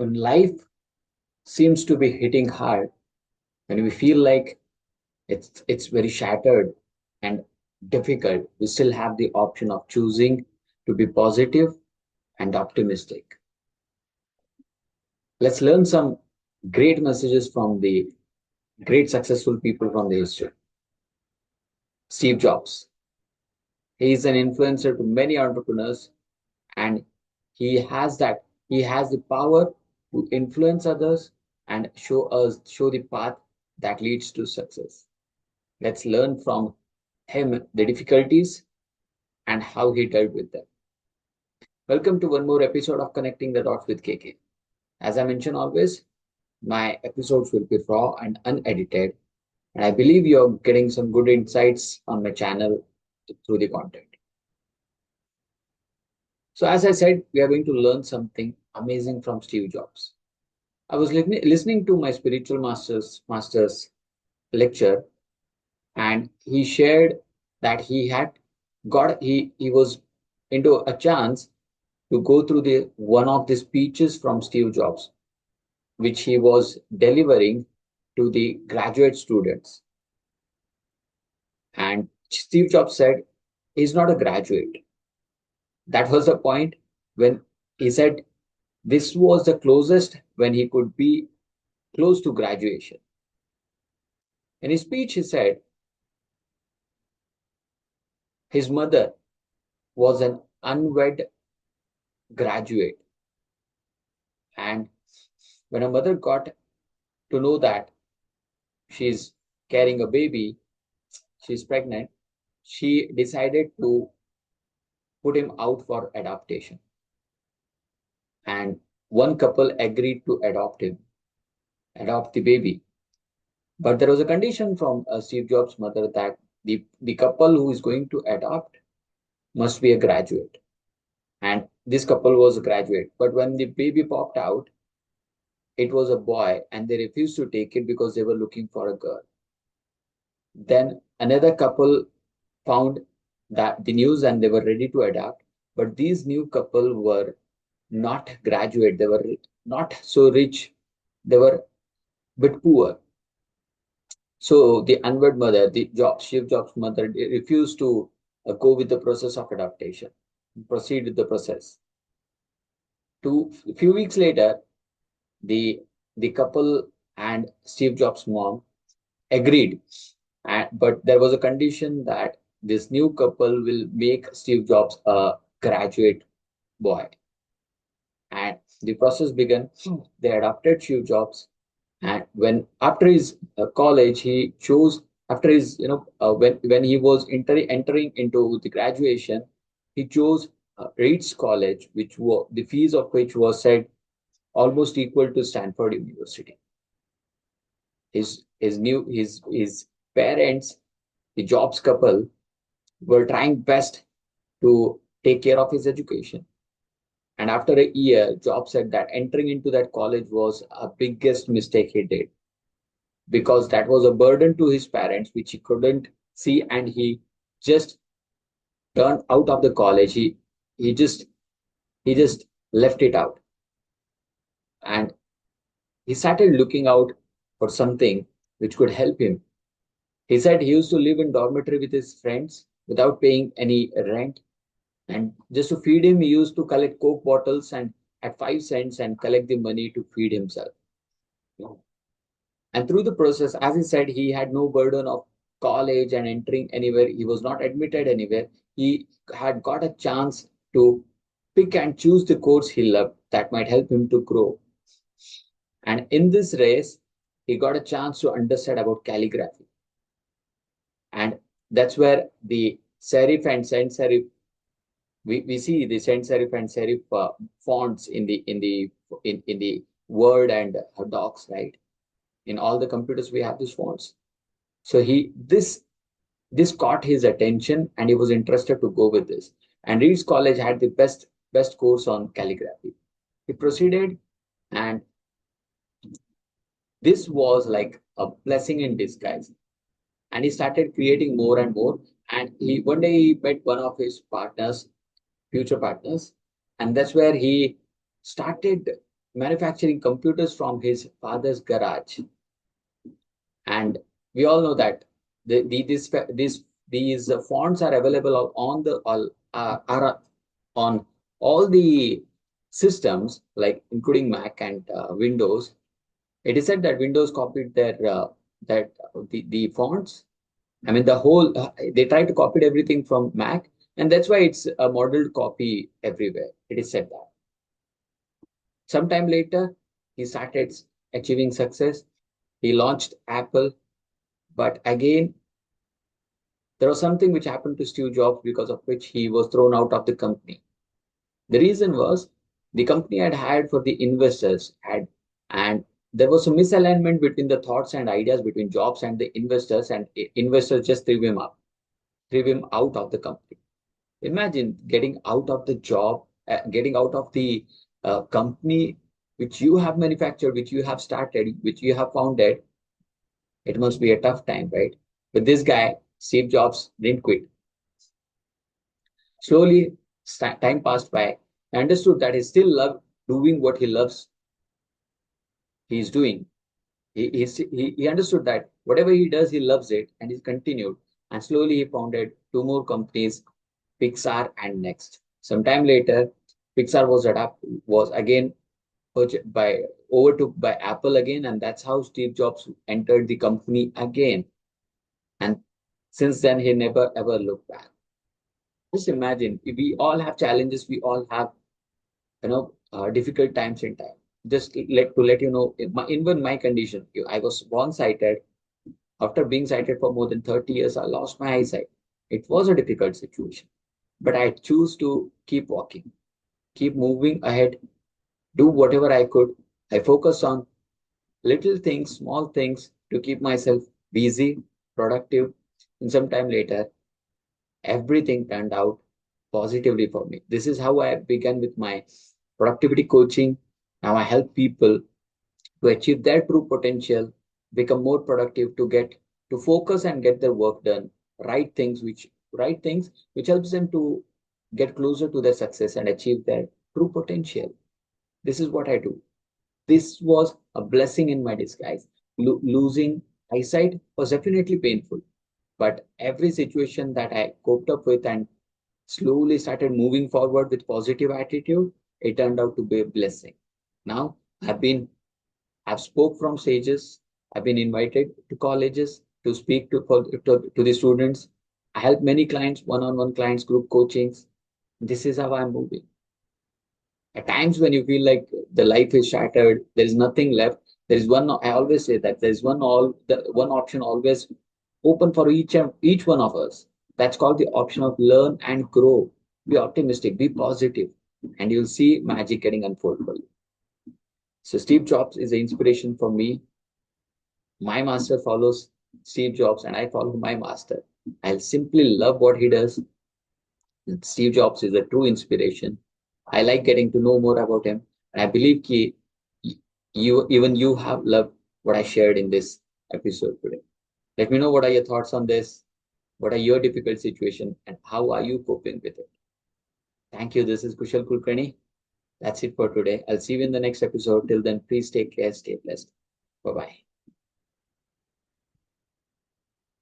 When life seems to be hitting hard, when we feel like it's very shattered and difficult, we still have the option of choosing to be positive and optimistic. Let's learn some great messages from the great successful people from the history. Steve Jobs. He is an influencer to many entrepreneurs, and he has the power to influence others and show the path that leads to success. Let's learn from him the difficulties and how he dealt with them. Welcome to one more episode of Connecting the Dots with KK. As I mention always, my episodes will be raw and unedited, and I believe you're getting some good insights on my channel through the content. So, as I said, we are going to learn something amazing from Steve Jobs. I was listening to my spiritual master's lecture, and he shared that he was into a chance to go through the one of the speeches from Steve Jobs, which he was delivering to the graduate students. And Steve Jobs said he's not a graduate. That was the point when he said this was the closest when he could be close to graduation. In his speech, he said his mother was an unwed graduate. And when a mother got to know that she's carrying a baby, she's pregnant, she decided to put him out for adoption. And one couple agreed to adopt the baby. But there was a condition from Steve Jobs' mother that the couple who is going to adopt must be a graduate. And this couple was a graduate. But when the baby popped out, it was a boy, and they refused to take it because they were looking for a girl. Then another couple found that the news and they were ready to adopt. But these new couple were not graduate. They were not so rich. They were a bit poor. So the unwed mother, Steve Jobs' mother, refused to go with the process of adaptation, proceed with the process. A few weeks later, the couple and Steve Jobs' mom agreed, but there was a condition that this new couple will make Steve Jobs a graduate boy. And the process began. They adopted Steve Jobs, and when after his college, he chose after his when he was entering into the graduation, he chose Reed's College, which was the fees of which was said almost equal to Stanford University. His parents, the Jobs couple, were trying best to take care of his education. And after a year, Jobs said that entering into that college was a biggest mistake he did, because that was a burden to his parents, which he couldn't see, and he just turned out of the college. He just he just left it out, and he started looking out for something which could help him. He said he used to live in dormitory with his friends without paying any rent, and just to feed him, he used to collect Coke bottles and at 5 cents and collect the money to feed himself. And through the process, as he said, he had no burden of college and entering anywhere. He was not admitted anywhere. He had got a chance to pick and choose the course he loved that might help him to grow. And in this race, he got a chance to understand about calligraphy. And that's where the serif and sans serif, we see the sans serif and serif fonts in the Word and docs, right? In all the computers, we have these fonts. So this caught his attention, and he was interested to go with this. And Reed's College had the best course on calligraphy. He proceeded, and this was like a blessing in disguise. And he started creating more and more. And one day he met one of his partners, future partners, and that's where he started manufacturing computers from his father's garage. And we all know that these fonts are available on the all are on all the systems, like including Mac and Windows. It is said that Windows copied their that the fonts. I mean, the whole they try to copy everything from Mac, and that's why it's a modeled copy everywhere. It is said that. Sometime later, he started achieving success. He launched Apple, but again, there was something which happened to Steve Jobs because of which he was thrown out of the company. The reason was the company had hired for the investors had and there was a misalignment between the thoughts and ideas between Jobs and the investors, and investors just threw him out of the company. Imagine getting out of the job, getting out of the company which you have manufactured, which you have started, which you have founded. It must be a tough time, right? But this guy, Steve Jobs, didn't quit. Slowly, time passed by. I understood that he still loved doing what he loves. He's doing. He understood that whatever he does, he loves it, and he continued. And slowly, he founded two more companies, Pixar and Next. Sometime later, Pixar was again by overtook by Apple again, and that's how Steve Jobs entered the company again. And since then, he never ever looked back. Just imagine, we all have challenges, we all have difficult times in time. Just let you know, even my condition, I was born sighted. After being sighted for more than 30 years, I lost my eyesight. It was a difficult situation, but I choose to keep walking, keep moving ahead, do whatever I could. I focus on little things, small things, to keep myself busy, productive. And sometime later, everything turned out positively for me. This is how I began with my productivity coaching. Now I help people to achieve their true potential, become more productive, to focus and get their work done, right things which helps them to get closer to their success and achieve their true potential. This is what I do. This was a blessing in my disguise. Losing eyesight was definitely painful, but every situation that I coped up with and slowly started moving forward with positive attitude, it turned out to be a blessing. Now I've spoke from stages. I've been invited to colleges to speak to the students. I help many clients, one-on-one clients, group coachings. This is how I'm moving. At times when you feel like the life is shattered, there is nothing left. There is one. I always say that there is the one option always open for each one of us. That's called the option of learn and grow. Be optimistic, be positive, and you'll see magic getting unfolded for you. So Steve Jobs is the inspiration for me. My master follows Steve Jobs, and I follow my master. I simply love what he does. Steve Jobs is a true inspiration. I like getting to know more about him, and I believe you have loved what I shared in this episode today. Let me know what are your thoughts on this. What are your difficult situation, and how are you coping with it? Thank you. This is Kushal Kulkarni. That's it for today. I'll see you in the next episode. Till then, please take care, stay blessed. Bye bye.